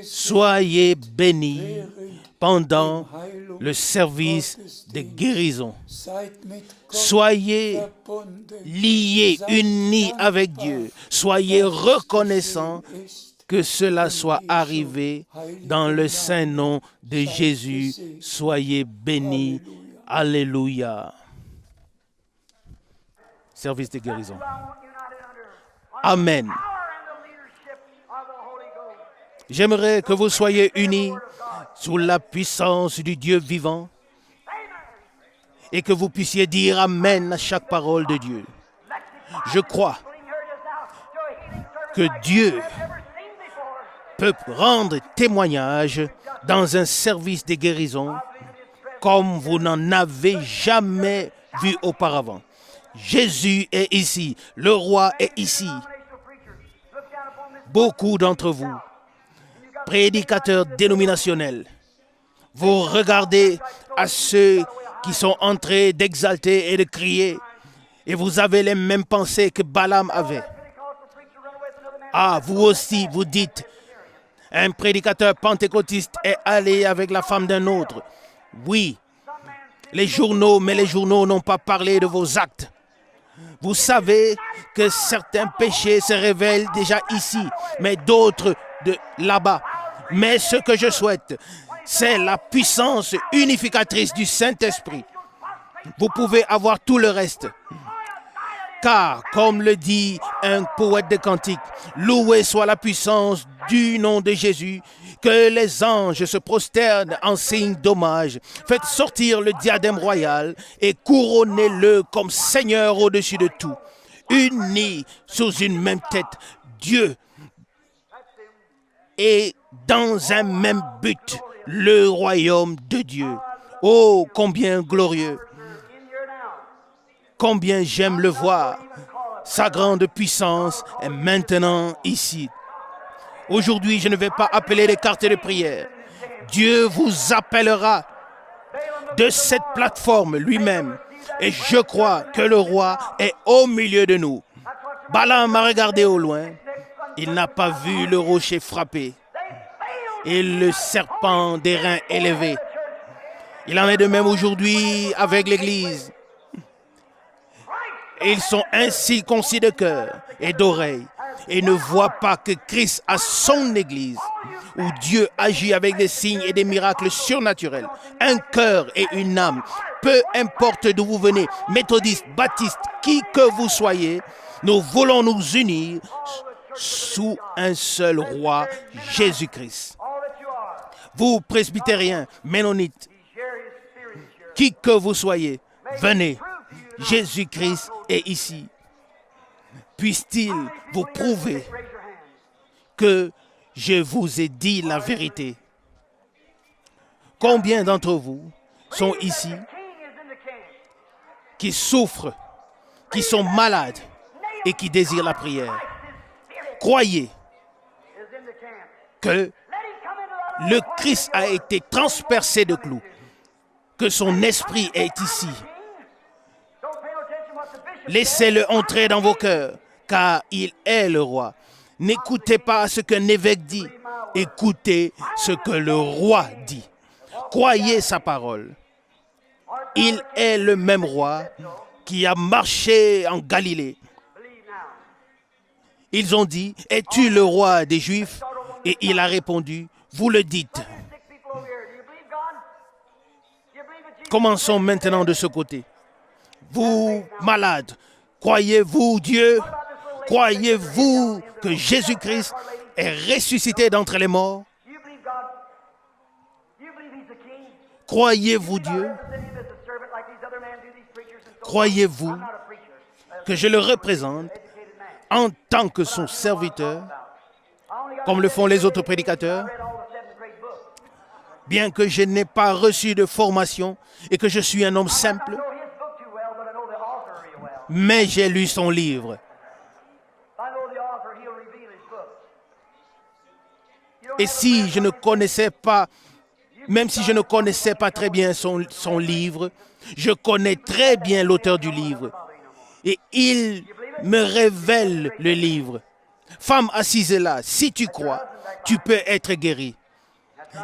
Soyez bénis pendant le service de guérison. Soyez liés, unis avec Dieu. Soyez reconnaissants que cela soit arrivé dans le saint nom de Jésus. Soyez bénis. Alléluia. Service de guérison. Amen. J'aimerais que vous soyez unis sous la puissance du Dieu vivant et que vous puissiez dire Amen à chaque parole de Dieu. Je crois que Dieu peut rendre témoignage dans un service de guérison comme vous n'en avez jamais vu auparavant. Jésus est ici, le roi est ici. Beaucoup d'entre vous, prédicateurs dénominationnels, vous regardez à ceux qui sont en train d'exalter et de crier et vous avez les mêmes pensées que Balaam avait. Ah, vous aussi, vous dites, un prédicateur pentecôtiste est allé avec la femme d'un autre. Oui, les journaux n'ont pas parlé de vos actes. Vous savez que certains péchés se révèlent déjà ici, mais d'autres de là-bas. Mais ce que je souhaite, c'est la puissance unificatrice du Saint-Esprit. Vous pouvez avoir tout le reste. Car, comme le dit un poète de cantique, loué soit la puissance du nom de Jésus, que les anges se prosternent en signe d'hommage. Faites sortir le diadème royal et couronnez-le comme Seigneur au-dessus de tout. Unis sous une même tête, Dieu est dans un même but, le royaume de Dieu. Oh, combien glorieux! Combien j'aime le voir. Sa grande puissance est maintenant ici. Aujourd'hui, je ne vais pas appeler les cartes de prière. Dieu vous appellera de cette plateforme lui-même. Et je crois que le roi est au milieu de nous. Balaam a regardé au loin. Il n'a pas vu le rocher frappé et le serpent des reins élevés. Il en est de même aujourd'hui avec l'Église. Ils sont ainsi concis de cœur et d'oreille et ne voient pas que Christ a son Église où Dieu agit avec des signes et des miracles surnaturels, un cœur et une âme. Peu importe d'où vous venez, méthodiste, baptiste, qui que vous soyez, nous voulons nous unir sous un seul roi, Jésus-Christ. Vous, presbytériens, ménonites, qui que vous soyez, venez. Jésus-Christ est ici. Puisse-t-il vous prouver que je vous ai dit la vérité? Combien d'entre vous sont ici qui souffrent, qui sont malades et qui désirent la prière? Croyez que le Christ a été transpercé de clous, que son esprit est ici. Laissez-le entrer dans vos cœurs, car il est le roi. N'écoutez pas ce qu'un évêque dit, écoutez ce que le roi dit. Croyez sa parole. Il est le même roi qui a marché en Galilée. Ils ont dit, es-tu le roi des Juifs? Et il a répondu, vous le dites. Commençons maintenant de ce côté. Vous, malades, croyez-vous Dieu? Croyez-vous que Jésus-Christ est ressuscité d'entre les morts? Croyez-vous Dieu? Croyez-vous que je le représente en tant que son serviteur, comme le font les autres prédicateurs? Bien que je n'ai pas reçu de formation et que je suis un homme simple, mais j'ai lu son livre. Et si je ne connaissais pas, même si je ne connaissais pas très bien son livre, je connais très bien l'auteur du livre. Et il me révèle le livre. Femme assise là, si tu crois tu peux être guéri.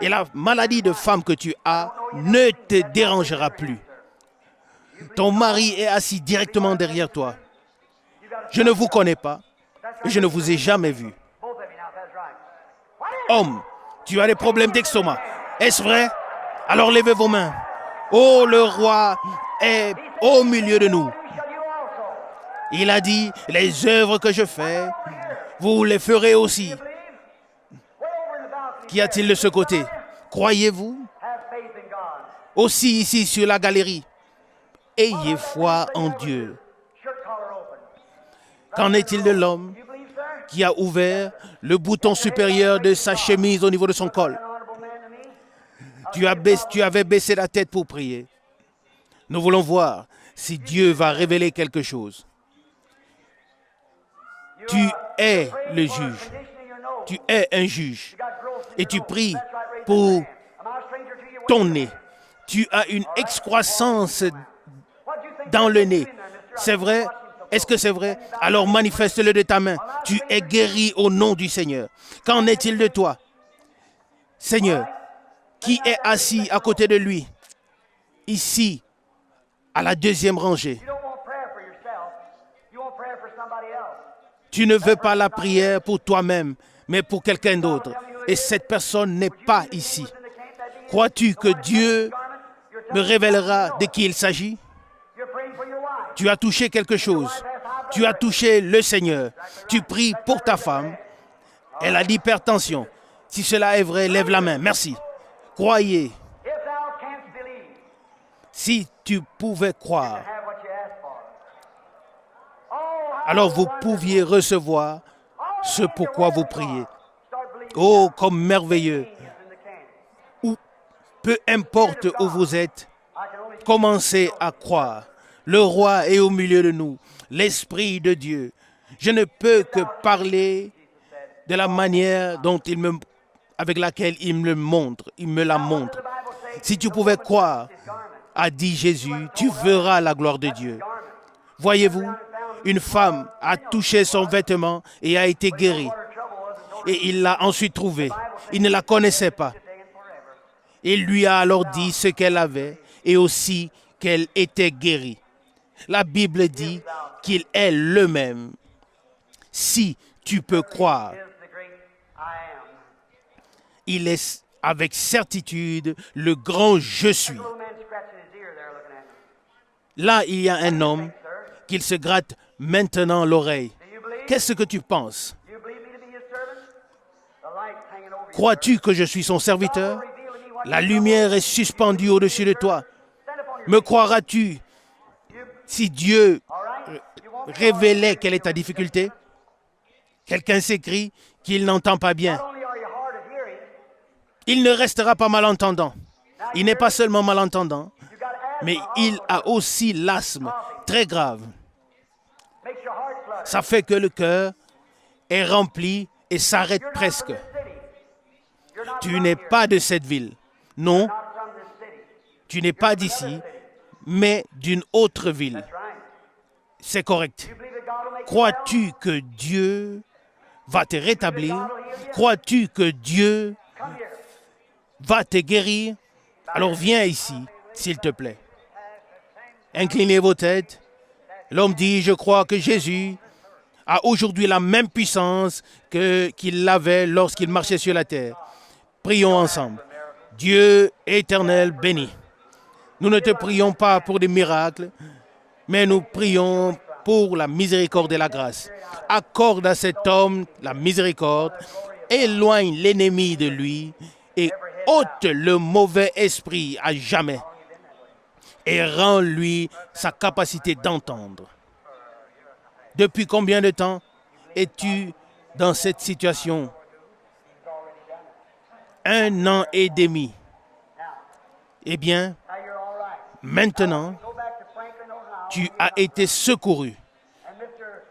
Et la maladie de femme que tu as ne te dérangera plus. Ton mari est assis directement derrière toi. Je ne vous connais pas. Je ne vous ai jamais vu. Homme, tu as des problèmes d'estomac. Est-ce vrai? Alors levez vos mains. Oh, le roi est au milieu de nous. Il a dit, les œuvres que je fais, vous les ferez aussi. Qu'y a-t-il de ce côté? Croyez-vous? Aussi ici sur la galerie. Ayez foi en Dieu. Qu'en est-il de l'homme qui a ouvert le bouton supérieur de sa chemise au niveau de son col? Tu avais baissé la tête pour prier. Nous voulons voir si Dieu va révéler quelque chose. Tu es le juge. Tu es un juge. Et tu pries pour ton nez. Tu as une excroissance dans le nez. C'est vrai? Est-ce que c'est vrai? Alors manifeste-le de ta main. Tu es guéri au nom du Seigneur. Qu'en est-il de toi? Seigneur, qui est assis à côté de lui? Ici, à la deuxième rangée. Tu ne veux pas la prière pour toi-même, mais pour quelqu'un d'autre. Et cette personne n'est pas ici. Crois-tu que Dieu me révélera de qui il s'agit? Tu as touché quelque chose. Tu as touché le Seigneur. Tu pries pour ta femme. Elle a l'hypertension. Si cela est vrai, lève la main. Merci. Croyez. Si tu pouvais croire, alors vous pouviez recevoir ce pourquoi vous priez. Oh, comme merveilleux. Ou peu importe où vous êtes, commencez à croire. Le roi est au milieu de nous, l'Esprit de Dieu. Je ne peux que parler de la manière dont avec laquelle il me la montre. Si tu pouvais croire, a dit Jésus, tu verras la gloire de Dieu. Voyez-vous, une femme a touché son vêtement et a été guérie. Et il l'a ensuite trouvée. Il ne la connaissait pas. Il lui a alors dit ce qu'elle avait et aussi qu'elle était guérie. La Bible dit qu'il est le même. Si tu peux croire, il est avec certitude le grand je suis. Là, il y a un homme qui se gratte maintenant l'oreille. Qu'est-ce que tu penses? Crois-tu que je suis son serviteur? La lumière est suspendue au-dessus de toi. Me croiras-tu si Dieu révélait quelle est ta difficulté? Quelqu'un s'écrie qu'il n'entend pas bien. Il ne restera pas malentendant. Il n'est pas seulement malentendant, mais il a aussi l'asthme très grave. Ça fait que le cœur est rempli et s'arrête presque. Tu n'es pas de cette ville. Non, tu n'es pas d'ici, mais d'une autre ville. C'est correct. Crois-tu que Dieu va te rétablir? Crois-tu que Dieu va te guérir? Alors viens ici, s'il te plaît. Inclinez vos têtes. L'homme dit, je crois que Jésus a aujourd'hui la même puissance qu'il avait lorsqu'il marchait sur la terre. Prions ensemble. Dieu éternel béni. Nous ne te prions pas pour des miracles, mais nous prions pour la miséricorde et la grâce. Accorde à cet homme la miséricorde, éloigne l'ennemi de lui et ôte le mauvais esprit à jamais et rends-lui sa capacité d'entendre. Depuis combien de temps es-tu dans cette situation? 1 an et demi. Eh bien, maintenant, tu as été secouru.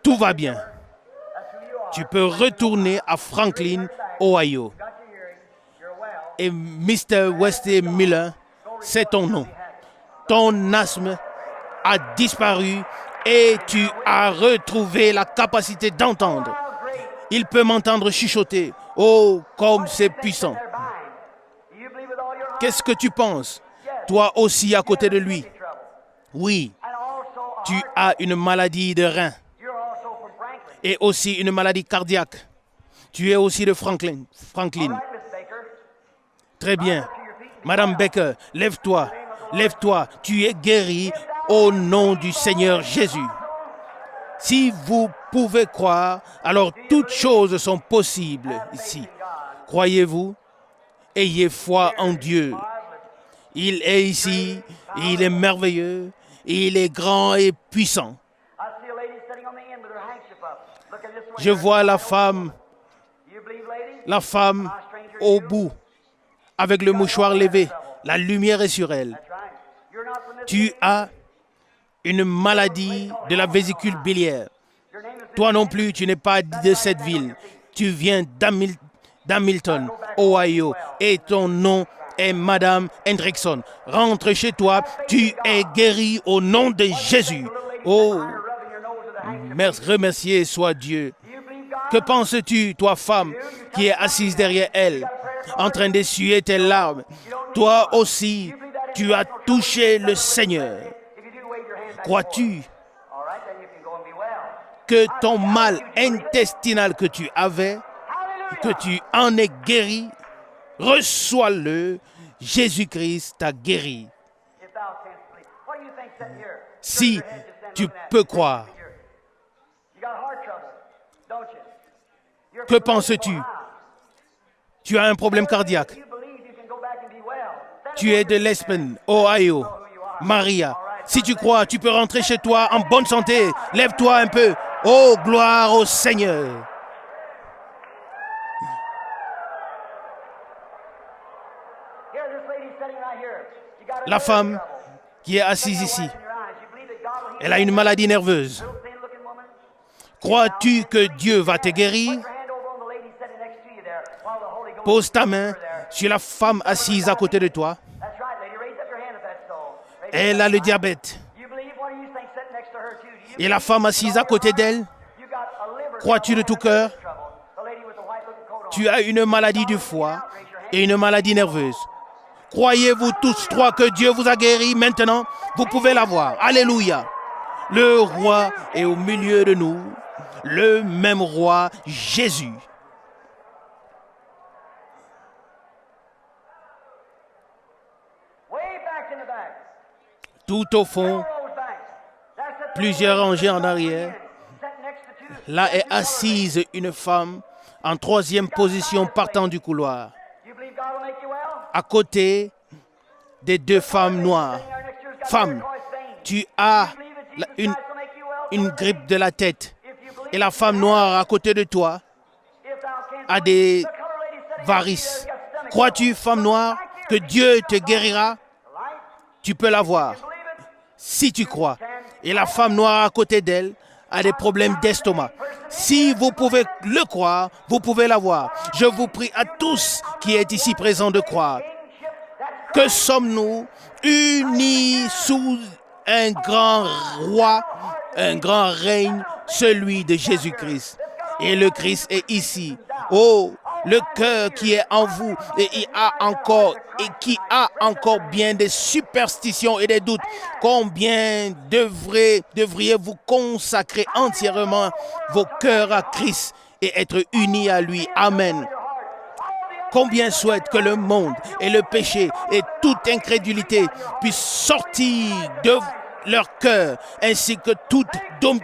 Tout va bien. Tu peux retourner à Franklin, Ohio. Et Mr. Wesley Miller, c'est ton nom. Ton asthme a disparu et tu as retrouvé la capacité d'entendre. Il peut m'entendre chuchoter. Oh, comme c'est puissant. Qu'est-ce que tu penses? Toi aussi à côté de lui. Oui, tu as une maladie de rein et aussi une maladie cardiaque. Tu es aussi de Franklin. Très bien. Madame Baker, lève-toi. Lève-toi. Tu es guérie au nom du Seigneur Jésus. Si vous pouvez croire, alors toutes choses sont possibles ici. Croyez-vous? Ayez foi en Dieu. Il est ici, il est merveilleux, il est grand et puissant. Je vois la femme au bout, avec le mouchoir levé. La lumière est sur elle. Tu as une maladie de la vésicule biliaire. Toi non plus, tu n'es pas de cette ville. Tu viens d'Hamilton, Ohio, et ton nom est Madame Hendrickson. Rentre chez toi, tu es guéri au nom de Jésus. Oh, remercié soit Dieu. Que penses-tu, toi femme, qui est assise derrière elle, en train d'essuyer tes larmes? Toi aussi, tu as touché le Seigneur. Crois-tu que ton mal intestinal que tu avais, que tu en es guéri? Reçois-le. Jésus-Christ t'a guéri. Si tu peux croire. Que penses-tu? Tu as un problème cardiaque. Tu es de Lespen, Ohio. Maria, si tu crois, tu peux rentrer chez toi en bonne santé. Lève-toi un peu. Oh, gloire au Seigneur. La femme qui est assise ici, elle a une maladie nerveuse. Crois-tu que Dieu va te guérir? Pose ta main sur la femme assise à côté de toi. Elle a le diabète. Et la femme assise à côté d'elle, crois-tu de tout cœur? Tu as une maladie du foie et une maladie nerveuse. Croyez-vous tous trois que Dieu vous a guéri maintenant? Vous pouvez l'avoir. Alléluia. Le roi est au milieu de nous. Le même roi, Jésus. Tout au fond, plusieurs rangées en arrière, là est assise une femme en troisième position partant du couloir, à côté des deux femmes noires. Femme, tu as une grippe de la tête et la femme noire à côté de toi a des varices. Crois-tu, femme noire, que Dieu te guérira? Tu peux la voir. Si tu crois. Et la femme noire à côté d'elle a des problèmes d'estomac. Si vous pouvez le croire, vous pouvez la voir. Je vous prie à tous qui êtes ici présents de croire. Que sommes-nous unis sous un grand roi, un grand règne, celui de Jésus-Christ. Et le Christ est ici. Oh, le cœur qui est en vous et qui a encore bien des superstitions et des doutes. Combien devriez-vous consacrer entièrement vos cœurs à Christ et être unis à lui? Amen. Combien souhaitent que le monde et le péché et toute incrédulité puissent sortir de leur cœur, ainsi que toute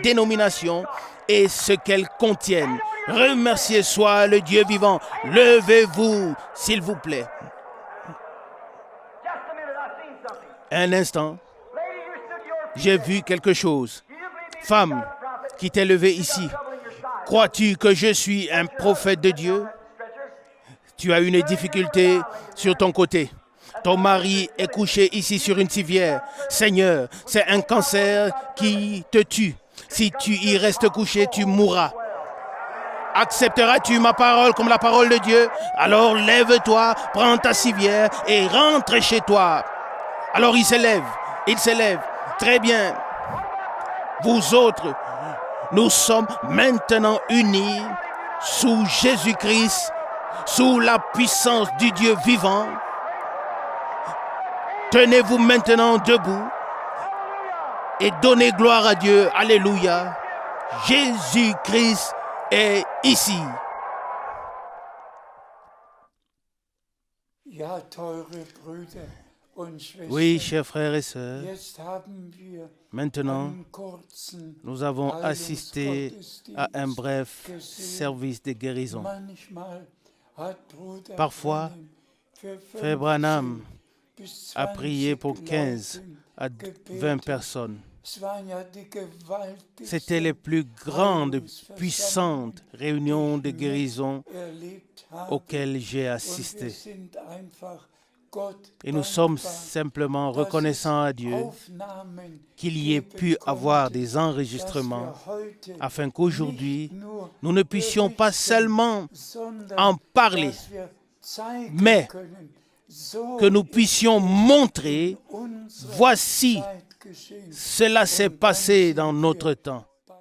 dénomination et ce qu'elles contiennent. Remercié soit le Dieu vivant. Levez-vous, s'il vous plaît. Un instant, j'ai vu quelque chose. Femme qui t'est levée ici, crois-tu que je suis un prophète de Dieu? Tu as une difficulté sur ton côté. Ton mari est couché ici sur une civière. Seigneur, c'est un cancer qui te tue. Si tu y restes couché, tu mourras. Accepteras-tu ma parole comme la parole de Dieu? Alors lève-toi, prends ta civière et rentre chez toi. Alors il s'élève. Très bien. Vous autres, nous sommes maintenant unis sous Jésus-Christ sous la puissance du Dieu vivant. Tenez-vous maintenant debout et donnez gloire à Dieu. Alléluia. Jésus-Christ est ici. Oui, chers frères et sœurs, maintenant, nous avons assisté à un bref service de guérison. Parfois, Frère Branham a prié pour 15 à 20 personnes. C'était les plus grandes, puissantes réunions de guérison auxquelles j'ai assisté. Et nous sommes simplement reconnaissants à Dieu qu'il y ait pu avoir des enregistrements afin qu'aujourd'hui, nous ne puissions pas seulement en parler, mais que nous puissions montrer, voici, cela s'est passé dans notre temps.